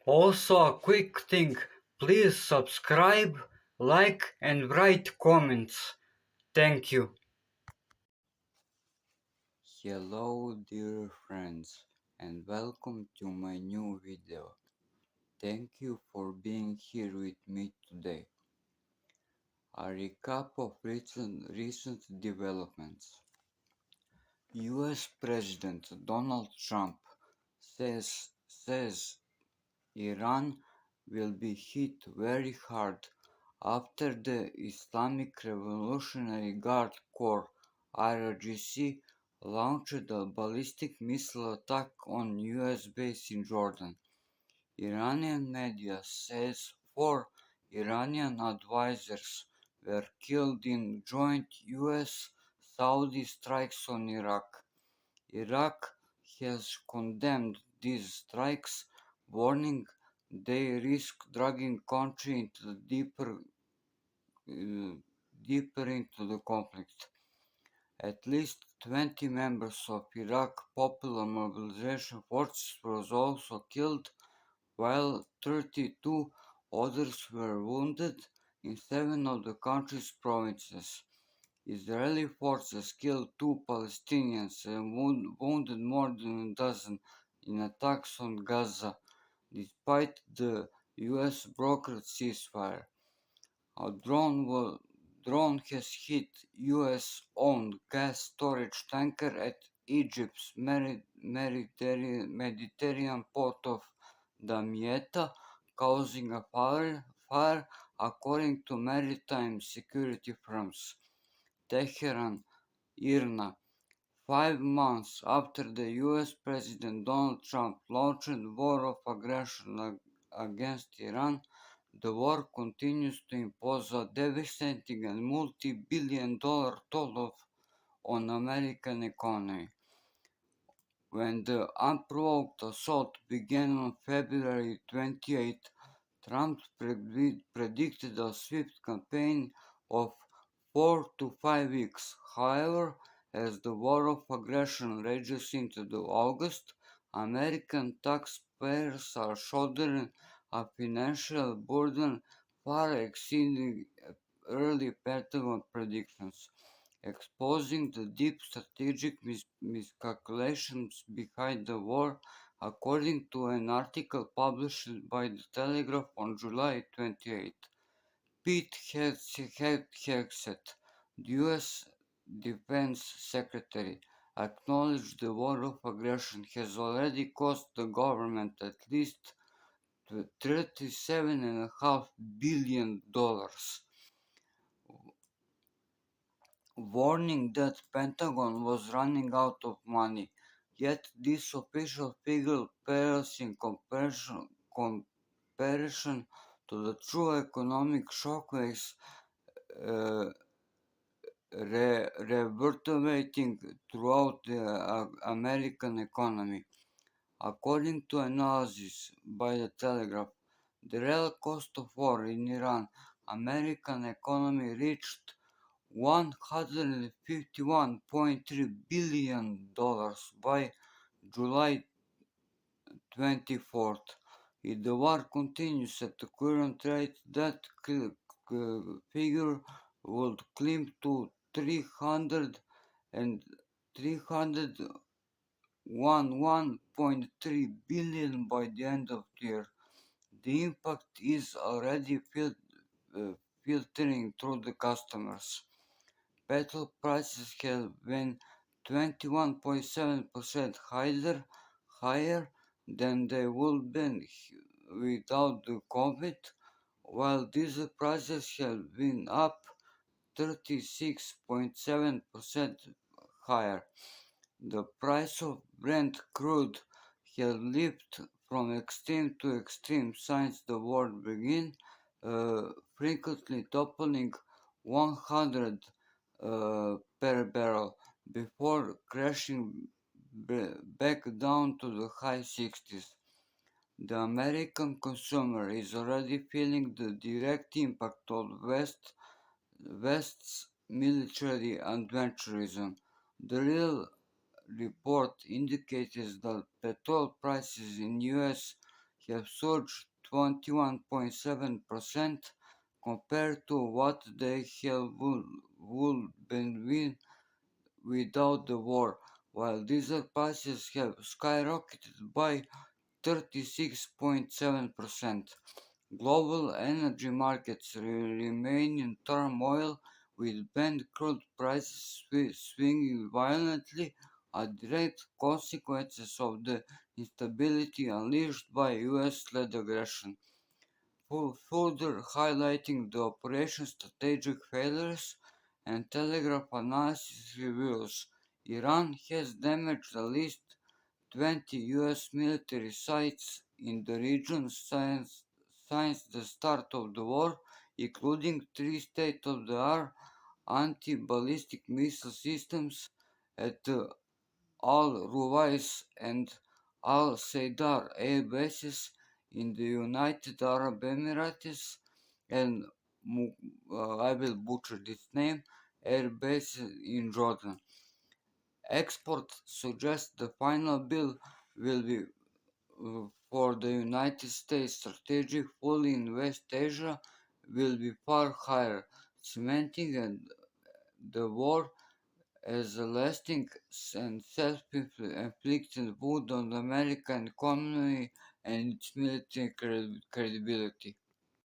Also, a quick thing, please subscribe, like, and write comments. Thank you. Hello dear friends and welcome to my new video. Thank you for being here with me today. A recap of recent developments. US President Donald Trump says Iran will be hit very hard after the Islamic Revolutionary Guard Corps (IRGC) launched a ballistic missile attack on US base in Jordan. Iranian media says 4 Iranian advisors were killed in joint US-Saudi strikes on Iraq. Iraq has condemned these strikes, warning they risk dragging country deeper into the conflict. At least 20 members of Iraq Popular Mobilization Forces were also killed, while 32 others were wounded in 7 of the country's provinces. Israeli forces killed 2 Palestinians and wounded more than a dozen in attacks on Gaza, despite the US brokered ceasefire. A drone has hit US-owned gas storage tanker at Egypt's Mediterranean port of Damietta, causing a fire according to maritime security firms. Tehran, IRNA. 5 months after the US President Donald Trump launched war of aggression against Iran, the war continues to impose a devastating and multi-billion-dollar toll on American economy. When the unprovoked assault began on February 28, Trump predicted a swift campaign of 4 to 5 weeks. However, as the war of aggression rages into the August, American taxpayers are shouldering a financial burden far exceeding early Pentagon predictions, exposing the deep strategic miscalculations behind the war, according to an article published by The Telegraph on July 28. Pete Hegseth, the U.S. Defense Secretary, acknowledged the war of aggression has already cost the government at least $37.5 billion, warning that Pentagon was running out of money. Yet this official figure pales in comparison to the true economic shockwaves uh, reverberating throughout the American economy. According to analysis by The Telegraph, the real cost of war in Iran, American economy reached $151.3 billion by July 24th. If the war continues at the current rate, that figure would climb to 300 and 301.3 billion by the end of the year. The impact is already filtering through the customers. Petrol prices have been 21.7% higher than they would be without the COVID, while diesel prices have been up 36.7% higher. The price of Brent crude has leaped from extreme to extreme since the war began, frequently toppling 100 per barrel before crashing back down to the high 60s. The American consumer is already feeling the direct impact of West's military adventurism. The real report indicates that petrol prices in US have surged 21.7% compared to what they would been without the war, while diesel prices have skyrocketed by 36.7%. Global energy markets remain in turmoil, with Brent crude prices swinging violently, a direct consequence of the instability unleashed by US-led aggression. Further highlighting the operation's strategic failures, and Telegraph analysis reveals Iran has damaged at least 20 US military sites in the region since the start of the war, including three state-of-the-art anti-ballistic missile systems at the Al-Ruwais and Al-Saidar air bases in the United Arab Emirates and I will butcher this name, air base in Jordan. Experts suggest the final bill will be for the United States strategic fully in West Asia will be far higher, cementing the war as a lasting and self-inflicted wound on the American economy and its military credibility.